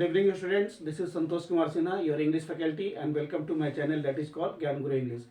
evening, students. This is Santosh Kumar Sinha, your English faculty, and welcome to my channel that is called ज्ञान गुरु English.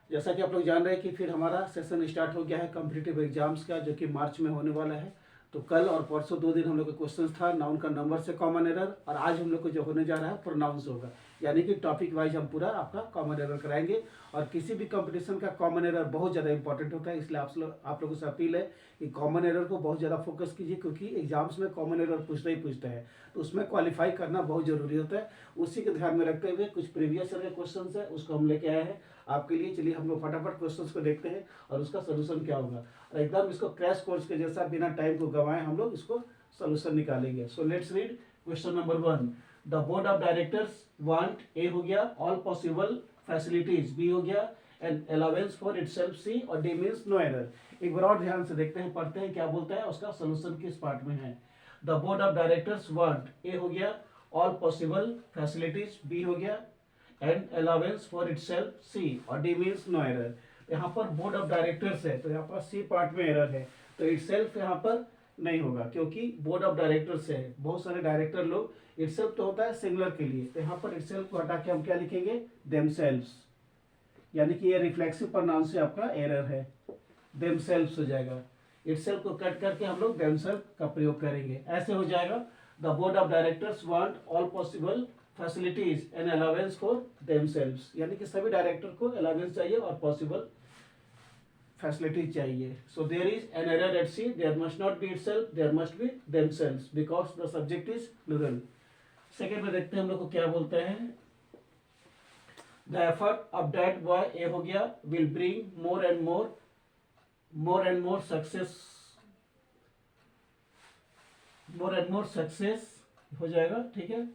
जैसा कि आप लोग जान रहे हैं कि फिर हमारा सेशन स्टार्ट हो गया है कॉम्पिटिटिव एग्जाम्स का, जो कि मार्च में होने वाला है। तो कल और परसों 2 दिन हम लोग का क्वेश्चन था नाउन का नंबर से कॉमन एरर, और आज हम लोग को जो होने जा रहा है प्रोनाउंस होगा, यानी कि टॉपिक वाइज हम पूरा आपका कॉमन एरर कराएंगे। और किसी भी कंपटीशन का कॉमन एरर बहुत ज़्यादा इंपॉर्टेंट होता है, इसलिए आप लोगों से अपील है कि कॉमन एरर को बहुत ज़्यादा फोकस कीजिए, क्योंकि एग्जाम्स में कॉमन एरर पूछते ही पूछते हैं, तो उसमें क्वालिफाई करना बहुत ज़रूरी होता है। उसी के ध्यान में रखते हुए कुछ प्रीवियस ईयर के क्वेश्चन है उसको हम लेके आए हैं आपके लिए। चलिए हम लोग फटाफट क्वेश्चन को देखते हैं और उसका सोल्यूशन क्या होगा, और एकदम इसको क्रैश कोर्स के जैसा बिना टाइम को गंवाए हम लोग इसको सोल्यूशन निकालेंगे। So let's read question number 1। The board of directors want, A हो गया, ऑल पॉसिबल फैसिलिटीज, बी हो गया, and allowance for itself, C, और डी मींस नो एरर। एक बार और ध्यान से देखते हैं, पढ़ते हैं क्या बोलता है, उसका सोल्यूशन किस पार्ट में है। The board of directors want, A हो गया, ऑल पॉसिबल फैसिलिटीज, बी हो गया, and allowance for itself, C, और डी मींस नो एरर। यहाँ पर बोर्ड ऑफ डायरेक्टर्स है तो यहाँ पर सी पार्ट में एरर है, तो इटसेल्फ यहाँ पर नहीं होगा, क्योंकि बोर्ड ऑफ डायरेक्टर्स है, बहुत सारे डायरेक्टर लोग। इटसेल्फ तो होता है सिंगुलर के लिए, तो यहाँ पर इटसेल्फ को हटा के हम क्या लिखेंगे, देमसेल्व्स, यानी कि ये रिफ्लेक्सिव प्रोनाउन से आपका एरर है, देमसेल्व्स हो जाएगा। इटसेल्फ को कट करके हम लोग देमसेल्फ का प्रयोग करेंगे, ऐसे हो जाएगा। The board of directors want all possible facilities and allowance for themselves, यानी कि सभी डायरेक्टर को अलाउंस चाहिए और पॉसिबल फैसिलिटीज चाहिए। So there is an error at C, there must not be itself, there must be themselves, because the subject is plural. Second में देखते हैं हम लोग को क्या बोलते हैं। The effort of that boy, A हो गया, will bring more and more success हो जाएगा, ठीक है।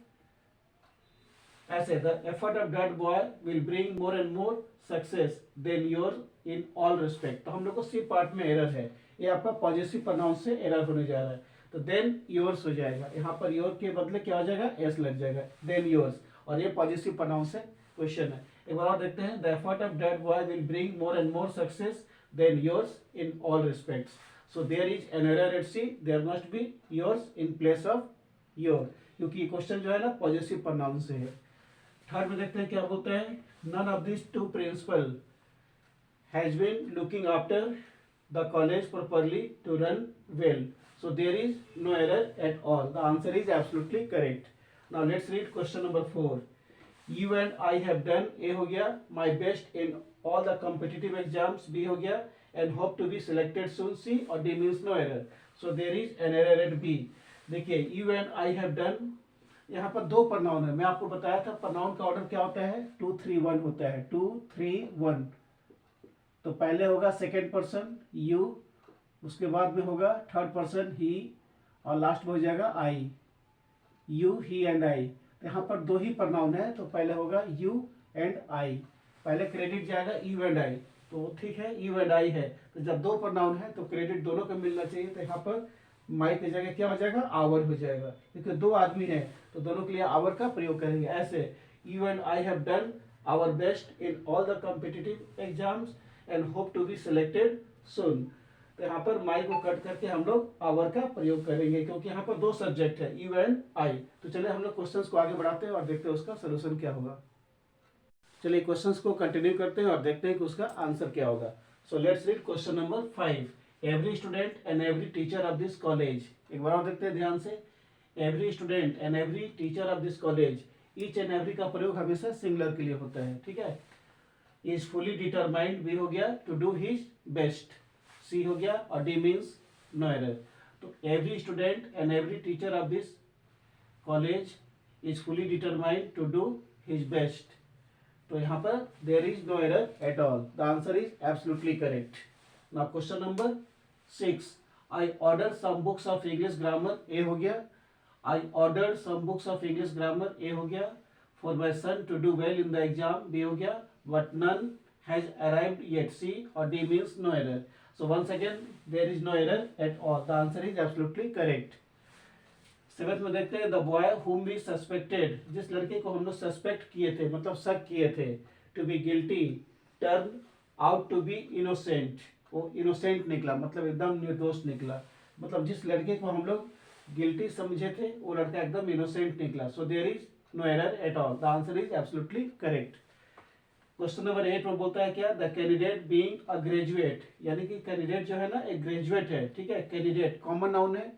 ऐसे the effort of that boy will bring more and more success then your in all respect. तो हम लोग को सी पार्ट में एरर है, ये आपका पॉजिटिव प्रोनाउन से एरर होने जा रहा है, तो देन योर्स हो जाएगा। यहाँ पर योर के बदले क्या हो जाएगा, एस लग जाएगा, देन योर्स, और ये पॉजिटिव प्रोनाउन से क्वेश्चन है। एक बार और देखते हैं। The effort of that boy will bring more and more success than yours in all respects. So there is an error at C, there must be yours in place of your, क्योंकि question जो है ना positive pronoun से है। Third में देखते हैं क्या बोलते हैं। None of this two principal has been looking after the college properly to run well, so there is no error at all. The answer is absolutely correct. Now let's read question number 4. You and I have done, A हो गया, my best in all the competitive exams, B हो गया, and hope to be selected soon, C, और D means no error. So there is an error at B. देखिए you and I have done, यहाँ पर दो pronoun है, मैं आपको बताया था प्रनाउन का ऑर्डर क्या होता है, 2 3 1 होता है, 2 3 1। तो पहले होगा सेकेंड पर्सन यू, उसके बाद में होगा थर्ड पर्सन ही, और लास्ट में हो जाएगा आई, यू, ही एंड आई। तो यहाँ पर दो ही प्रनाउन है, तो पहले होगा यू एंड आई, पहले क्रेडिट जाएगा यू एंड आई, तो ठीक है यू एंड आई है, तो जब दो प्रनाउन है तो क्रेडिट दोनों को मिलना चाहिए, तो यहाँ पर माई की जगह क्या हो जाएगा, आवर हो जाएगा, क्योंकि दो आदमी है तो दोनों के लिए आवर का प्रयोग करेंगे। ऐसे you and I have done our best in all the competitive exams and hope to be selected soon. तो यहाँ पर माई को कट करके हम लोग आवर का प्रयोग करेंगे, क्योंकि यहाँ पर दो सब्जेक्ट है, यू एंड आई। तो चलिए हम लोग क्वेश्चंस को आगे बढ़ाते हैं और देखते हैं उसका सोल्यूशन क्या होगा। चलिए क्वेश्चंस को कंटिन्यू करते हैं और देखते हैं कि उसका आंसर क्या होगा। So let's read question number 5। Every student and every teacher of this college, एक बार और देखते हैं ध्यान से। Every student and every teacher of this college, each and every का प्रयोग हमेशा सिंगुलर के लिए होता है, ठीक है। इज फुली डिटरमाइंड, बी हो गया, to do his best, C हो गया, और डी मीन्स नो एरर। तो every student and every teacher of this college is fully determined to do his best, तो यहाँ पर there is no error at all. The answer is absolutely correct. Now question number 6। I order some books of English grammar, A हो गया, I order some books of English grammar, A हो गया, for my son to do well in the exam, B हो गया, but none has arrived yet, C, और D means no error. So once again there is no error at all. The answer is absolutely correct. 7th में देखते हैं। The boy whom we suspected, जिस लड़के को हम लोग सस्पेक्ट किए थे, मतलब शक किए थे, to be guilty turn out to be innocent, वो innocent निकला, मतलब एकदम निर्दोष निकला। मतलब जिस लड़के को हम लोग गिल्टी समझे थे, वो लड़का एकदम इनोसेंट निकला. So there is no error at all. The answer is absolutely correct. Question number 8 में बोलता है क्या, the candidate being a graduate, यानी कि कैंडिडेट जो है ना एक ग्रेजुएट है. ठीक है, कैंडिडेट कॉमन नाउन है.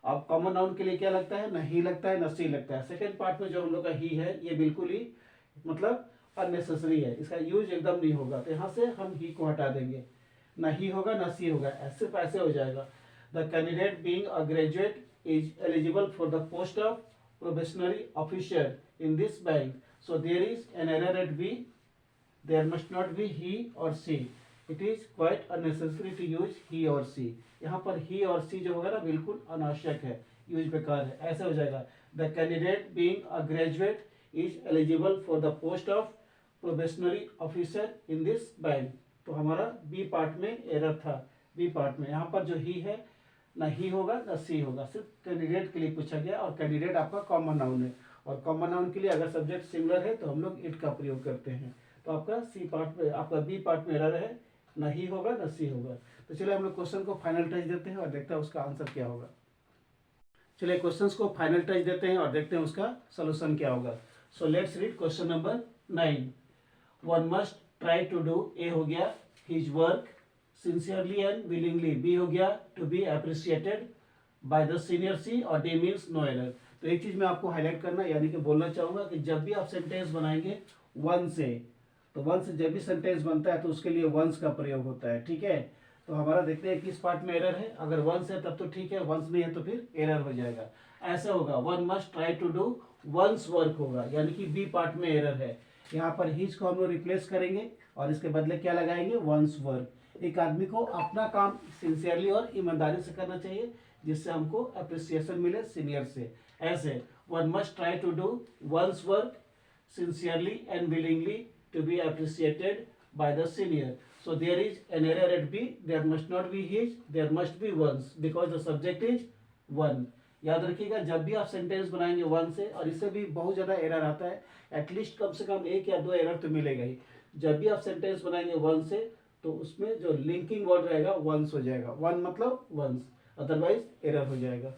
अब कॉमन नाउन के लिए क्या लगता है, न ही लगता है न सी लगता है. सेकंड पार्ट में जो हम लोग का ही है ये बिल्कुल ही मतलब अननेसेसरी है, इसका यूज एकदम नहीं होगा. तो यहाँ से हम ही को हटा देंगे, न ही होगा न सी होगा, सिर्फ ऐसे हो जाएगा. The candidate being a graduate is eligible for the post of probationary officer in this bank. So there is an error at B. There must not be he or she. It is quite unnecessary to use he or she. यहाँ पर he और she जो होगा ना बिल्कुल अनावश्यक है, use बेकार है. ऐसे हो जाएगा, the candidate being a graduate is eligible for the post of probationary officer in this bank. तो हमारा बी पार्ट में एरर था. बी पार्ट में यहाँ पर जो ही है ना ही होगा ना सी होगा, सिर्फ कैंडिडेट के लिए पूछा गया. और कैंडिडेट आपका कॉमन नाउन है, और कॉमन नाउन के लिए अगर सब्जेक्ट सिमिलर है तो हम लोग इट का प्रयोग करते हैं. तो आपका सी पार्ट में, आपका बी पार्ट में एरर है, ना ही होगा ना सी होगा. तो चलिए हम लोग क्वेश्चन को फाइनल टच देते हैं और देखते हैं उसका आंसर क्या होगा. चलिए क्वेश्चंस को फाइनल टच देते हैं और देखते हैं उसका सोल्यूशन क्या होगा. So let's read question number 9. One must try to do, A हो गया his work sincerely and willingly. B हो गया to be appreciated by the senior C, और डी मीन्स नो एरर. तो एक चीज मैं आपको हाईलाइट करना यानी कि बोलना चाहूंगा कि जब भी आप सेंटेंस बनाएंगे वन से, तो वन से जब भी सेंटेंस बनता है तो उसके लिए वंस का प्रयोग होता है. ठीक है, तो हमारा देखते हैं किस पार्ट में एरर है. अगर वंस है तब तो ठीक है, वंस नहीं है तो फिर एरर हो जाएगा. ऐसा होगा, one must try to do one's work होगा, यानी कि बी पार्ट में एरर है. यहाँ पर हिज को हम लोग रिप्लेस करेंगे और इसके बदले क्या लगाएंगे, वंस वर्क. एक आदमी को अपना काम सिंसियरली और ईमानदारी से करना चाहिए जिससे हमको अप्रिसिएशन मिले सीनियर से. ऐसे one must try to do one's work sincerely and willingly to be appreciated by the senior. So there is an error at B. There must not be his, there must be one's, because the subject is one. याद रखिएगा, जब भी आप sentence बनाएंगे one से, और इससे भी बहुत ज़्यादा एरर आता है, एटलीस्ट कम से कम एक या दो एरर तो मिलेगा ही. जब भी आप सेंटेंस बनाएंगे वन से तो उसमें जो लिंकिंग वर्ड रहेगा वंस हो जाएगा. वन मतलब वंस, अदरवाइज एरर हो जाएगा.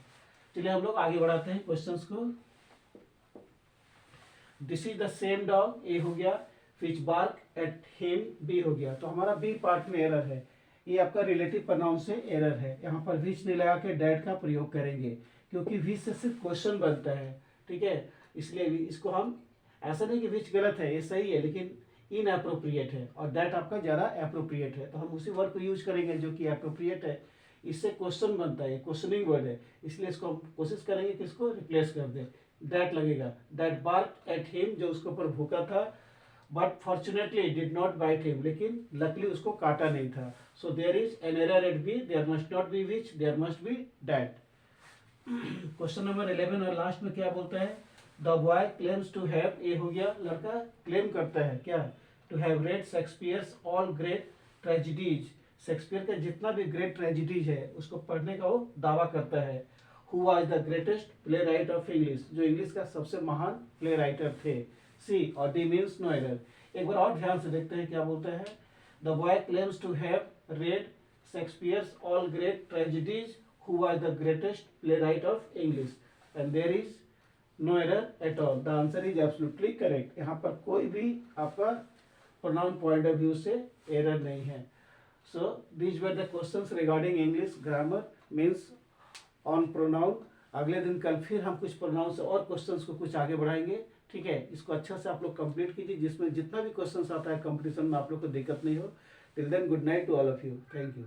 चलिए हम लोग आगे बढ़ाते हैं क्वेश्चंस को. This is the same dog, A हो गया. Which bark at him, B हो गया. तो हमारा बी पार्ट में एरर है. ये आपका रिलेटिव प्रोनाउन से एरर है. यहाँ पर विच नहीं लगा के डैट का प्रयोग करेंगे, क्योंकि विच से सिर्फ क्वेश्चन बनता है. ठीक है, इसलिए इसको हम, ऐसा नहीं कि विच गलत है, ये सही है, लेकिन इन अप्रोप्रिएट है और डैट आपका ज़्यादा अप्रोप्रिएट है. तो हम उसी वर्ड को यूज करेंगे जो कि अप्रोप्रिएट है. इससे क्वेश्चन बनता है, क्वेश्चनिंग वर्ड है, इसलिए इसको हम कोशिश करेंगे कि इसको रिप्लेस कर दें. दैट लगेगा. दैट बार्क एट हिम, जो उसके ऊपर भूखा था, but fortunately did not bite him, लेकिन लकली उसको काटा नहीं था. So there is an error at B. There must not be which, there must be that. Question number 11 और लास्ट में क्या बोलता है, the boy claims to have, A हो गया, लड़का क्लेम करता है क्या, to have read Shakespeare's all great tragedies. Shakespeare का जितना भी ग्रेट ट्रेजिडीज है उसको पढ़ने का वो दावा करता है. Who was the greatest playwright of English, जो इंग्लिश का सबसे महान प्ले राइटर थे. सी और डी मीन्स नो एरर. एक बार और ध्यान से देखते हैं क्या बोलता है. The boy claims to have read Shakespeare's all great tragedies. Who was the greatest playwright of English, and there is no error at all. The answer is absolutely correct. यहाँ पर कोई भी आपका pronoun point of view से error नहीं है. So these were the questions regarding English grammar means on pronoun. अगले दिन कल फिर हम कुछ प्रोनाउन से और क्वेश्चंस को कुछ आगे बढ़ाएंगे. ठीक है, इसको अच्छा से आप लोग कंप्लीट कीजिए, जिसमें जितना भी क्वेश्चंस आता है कंपटीशन में आप लोग को दिक्कत नहीं हो. Till then good night to all of you. Thank you.